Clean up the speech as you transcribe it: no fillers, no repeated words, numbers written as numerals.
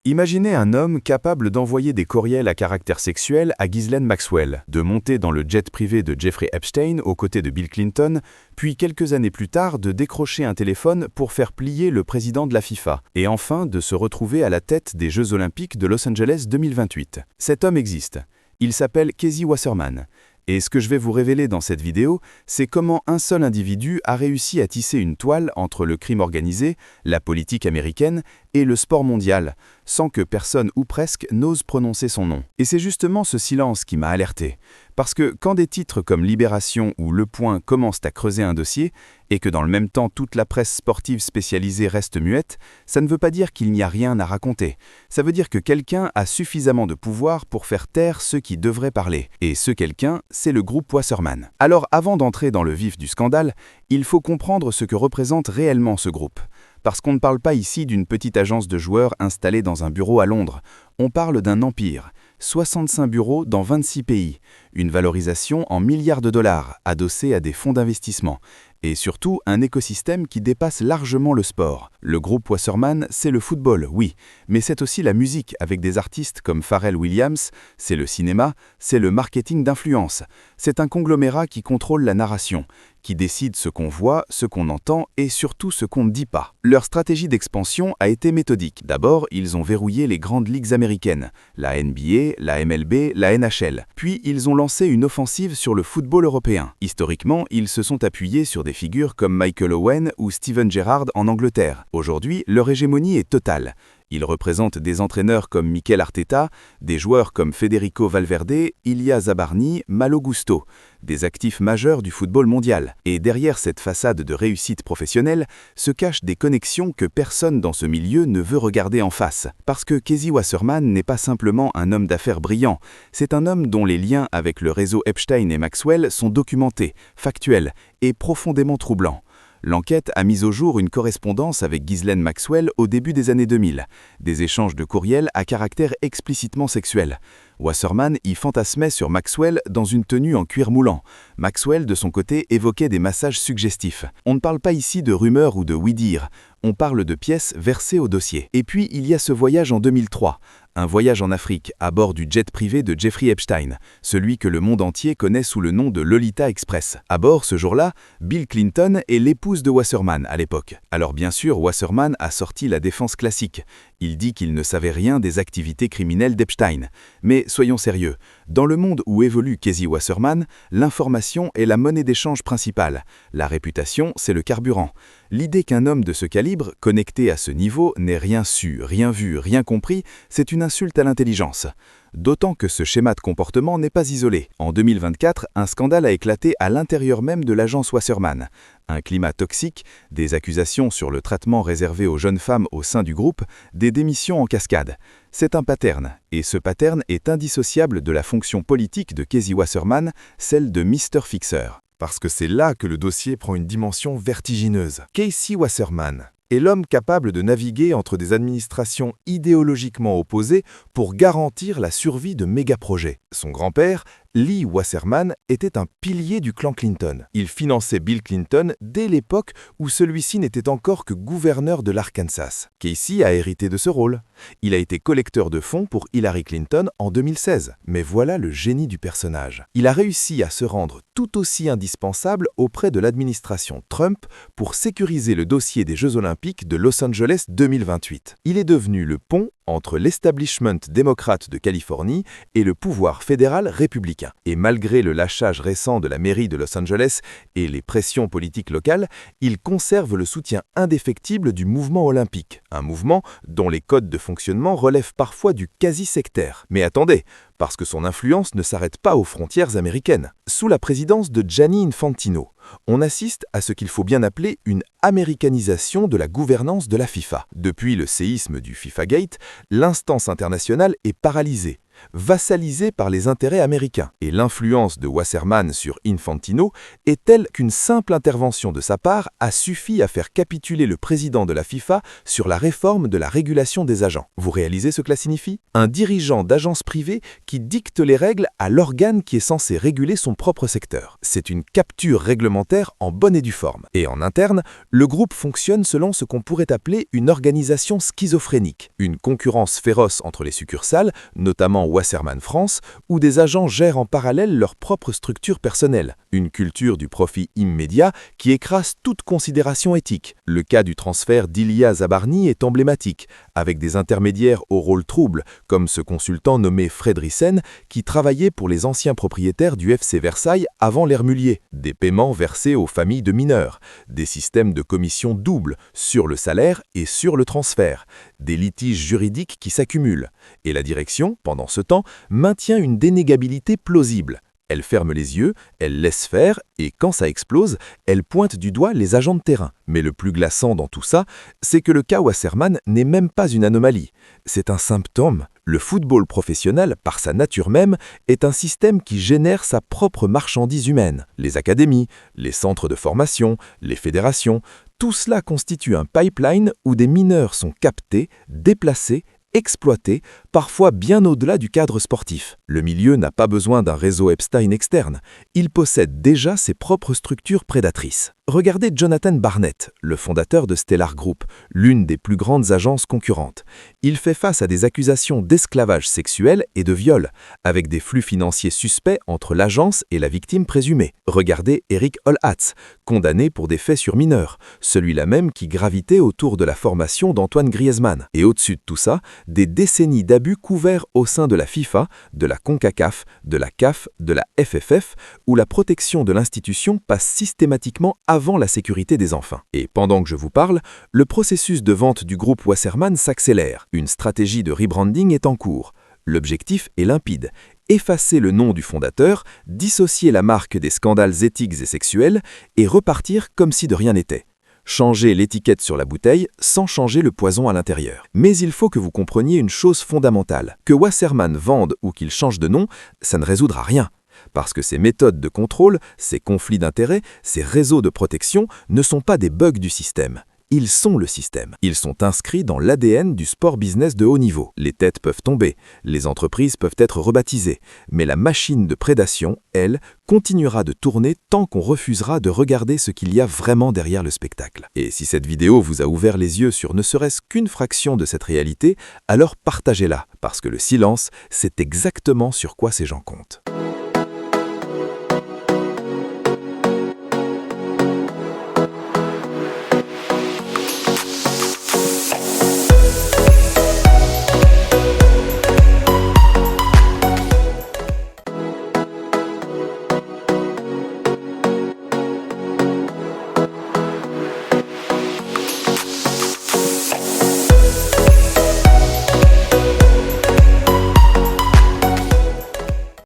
Imaginez un homme capable d'envoyer des courriels à caractère sexuel à Ghislaine Maxwell, de monter dans le jet privé de Jeffrey Epstein aux côtés de Bill Clinton, puis quelques années plus tard de décrocher un téléphone pour faire plier le président de la FIFA, et enfin de se retrouver à la tête des Jeux Olympiques de Los Angeles 2028. Cet homme existe. Il s'appelle Casey Wasserman. Et ce que je vais vous révéler dans cette vidéo, c'est comment un seul individu a réussi à tisser une toile entre le crime organisé, la politique américaine et le sport mondial, sans que personne ou presque n'ose prononcer son nom. Et c'est justement ce silence qui m'a alerté. Parce que quand des titres comme Libération ou Le Point commencent à creuser un dossier, et que dans le même temps toute la presse sportive spécialisée reste muette, ça ne veut pas dire qu'il n'y a rien à raconter. Ça veut dire que quelqu'un a suffisamment de pouvoir pour faire taire ceux qui devraient parler. Et ce quelqu'un, c'est le groupe Wasserman. Alors avant d'entrer dans le vif du scandale, il faut comprendre ce que représente réellement ce groupe. Parce qu'on ne parle pas ici d'une petite agence de joueurs installée dans un bureau à Londres. On parle d'un empire. 65 bureaux dans 26 pays. Une valorisation en milliards de dollars, adossée à des fonds d'investissement. Et surtout, un écosystème qui dépasse largement le sport. Le groupe Wasserman, c'est le football, oui, mais c'est aussi la musique avec des artistes comme Pharrell Williams, c'est le cinéma, c'est le marketing d'influence. C'est un conglomérat qui contrôle la narration, qui décide ce qu'on voit, ce qu'on entend et surtout ce qu'on ne dit pas. Leur stratégie d'expansion a été méthodique. D'abord, ils ont verrouillé les grandes ligues américaines, la NBA, la MLB, la NHL. Puis, ils ont lancé une offensive sur le football européen. Historiquement, ils se sont appuyés sur des figures comme Michael Owen ou Steven Gerrard en Angleterre. Aujourd'hui, leur hégémonie est totale. Ils représentent des entraîneurs comme Mikel Arteta, des joueurs comme Federico Valverde, Ilia Zabarni, Malo Gusto, des actifs majeurs du football mondial. Et derrière cette façade de réussite professionnelle se cachent des connexions que personne dans ce milieu ne veut regarder en face. Parce que Casey Wasserman n'est pas simplement un homme d'affaires brillant, c'est un homme dont les liens avec le réseau Epstein et Maxwell sont documentés, factuels et profondément troublants. L'enquête a mis au jour une correspondance avec Ghislaine Maxwell au début des années 2000, des échanges de courriels à caractère explicitement sexuel. Wasserman y fantasmait sur Maxwell dans une tenue en cuir moulant. Maxwell, de son côté, évoquait des massages suggestifs. On ne parle pas ici de rumeurs ou de oui-dire, on parle de pièces versées au dossier. Et puis, il y a ce voyage en 2003, un voyage en Afrique à bord du jet privé de Jeffrey Epstein, celui que le monde entier connaît sous le nom de Lolita Express. À bord, ce jour-là, Bill Clinton est l'épouse de Wasserman à l'époque. Alors bien sûr, Wasserman a sorti la défense classique. Il dit qu'il ne savait rien des activités criminelles d'Epstein. Mais soyons sérieux, dans le monde où évolue Casey Wasserman, l'information est la monnaie d'échange principale. La réputation, c'est le carburant. L'idée qu'un homme de ce calibre, connecté à ce niveau, n'ait rien su, rien vu, rien compris, c'est une insulte à l'intelligence. D'autant que ce schéma de comportement n'est pas isolé. En 2024, un scandale a éclaté à l'intérieur même de l'agence Wasserman. Un climat toxique, des accusations sur le traitement réservé aux jeunes femmes au sein du groupe, des démissions en cascade. C'est un pattern, et ce pattern est indissociable de la fonction politique de Casey Wasserman, celle de Mr. Fixer. Parce que c'est là que le dossier prend une dimension vertigineuse. Casey Wasserman est l'homme capable de naviguer entre des administrations idéologiquement opposées pour garantir la survie de méga-projets. Son grand-père, Lee Wasserman, était un pilier du clan Clinton. Il finançait Bill Clinton dès l'époque où celui-ci n'était encore que gouverneur de l'Arkansas. Casey a hérité de ce rôle. Il a été collecteur de fonds pour Hillary Clinton en 2016. Mais voilà le génie du personnage. Il a réussi à se rendre tout aussi indispensable auprès de l'administration Trump pour sécuriser le dossier des Jeux Olympiques de Los Angeles 2028. Il est devenu le pont entre l'establishment démocrate de Californie et le pouvoir fédéral républicain. Et malgré le lâchage récent de la mairie de Los Angeles et les pressions politiques locales, il conserve le soutien indéfectible du mouvement olympique, un mouvement dont les codes de fonctionnement relèvent parfois du quasi-sectaire. Mais attendez, parce que son influence ne s'arrête pas aux frontières américaines. Sous la présidence de Gianni Infantino, on assiste à ce qu'il faut bien appeler une américanisation de la gouvernance de la FIFA. Depuis le séisme du FIFA Gate, l'instance internationale est paralysée. vassalisé par les intérêts américains. Et l'influence de Wasserman sur Infantino est telle qu'une simple intervention de sa part a suffi à faire capituler le président de la FIFA sur la réforme de la régulation des agents. Vous réalisez ce que cela signifie? Un dirigeant d'agence privée qui dicte les règles à l'organe qui est censé réguler son propre secteur. C'est une capture réglementaire en bonne et due forme. Et en interne, le groupe fonctionne selon ce qu'on pourrait appeler une organisation schizophrénique, une concurrence féroce entre les succursales, notamment Wasserman France, où des agents gèrent en parallèle leur propre structure personnelle, une culture du profit immédiat qui écrase toute considération éthique. Le cas du transfert d'Ilya Zabarny est emblématique, avec des intermédiaires au rôle trouble, comme ce consultant nommé Fredrissen qui travaillait pour les anciens propriétaires du FC Versailles avant l'ère Mullier, des paiements versés aux familles de mineurs, des systèmes de commissions doubles sur le salaire et sur le transfert, des litiges juridiques qui s'accumulent. Et la direction, pendant ce temps, maintient une dénégabilité plausible. Elle ferme les yeux, elle laisse faire, et quand ça explose, elle pointe du doigt les agents de terrain. Mais le plus glaçant dans tout ça, c'est que le cas Wasserman n'est même pas une anomalie. C'est un symptôme. Le football professionnel, par sa nature même, est un système qui génère sa propre marchandise humaine. Les académies, les centres de formation, les fédérations, tout cela constitue un pipeline où des mineurs sont captés, déplacés, exploité, parfois bien au-delà du cadre sportif. Le milieu n'a pas besoin d'un réseau Epstein externe. Il possède déjà ses propres structures prédatrices. Regardez Jonathan Barnett, le fondateur de Stellar Group, l'une des plus grandes agences concurrentes. Il fait face à des accusations d'esclavage sexuel et de viol, avec des flux financiers suspects entre l'agence et la victime présumée. Regardez Eric Olhatz, condamné pour des faits sur mineurs, celui-là même qui gravitait autour de la formation d'Antoine Griezmann. Et au-dessus de tout ça, des décennies d'abus couverts au sein de la FIFA, de la CONCACAF, de la CAF, de la FFF, où la protection de l'institution passe systématiquement avant la sécurité des enfants. Et pendant que je vous parle, le processus de vente du groupe Wasserman s'accélère. Une stratégie de rebranding est en cours. L'objectif est limpide. Effacer le nom du fondateur, dissocier la marque des scandales éthiques et sexuels et repartir comme si de rien n'était. Changer l'étiquette sur la bouteille sans changer le poison à l'intérieur. Mais il faut que vous compreniez une chose fondamentale. Que Wasserman vende ou qu'il change de nom, ça ne résoudra rien. Parce que ces méthodes de contrôle, ces conflits d'intérêts, ces réseaux de protection ne sont pas des bugs du système. Ils sont le système. Ils sont inscrits dans l'ADN du sport business de haut niveau. Les têtes peuvent tomber, les entreprises peuvent être rebaptisées, mais la machine de prédation, elle, continuera de tourner tant qu'on refusera de regarder ce qu'il y a vraiment derrière le spectacle. Et si cette vidéo vous a ouvert les yeux sur ne serait-ce qu'une fraction de cette réalité, alors partagez-la, parce que le silence, c'est exactement sur quoi ces gens comptent.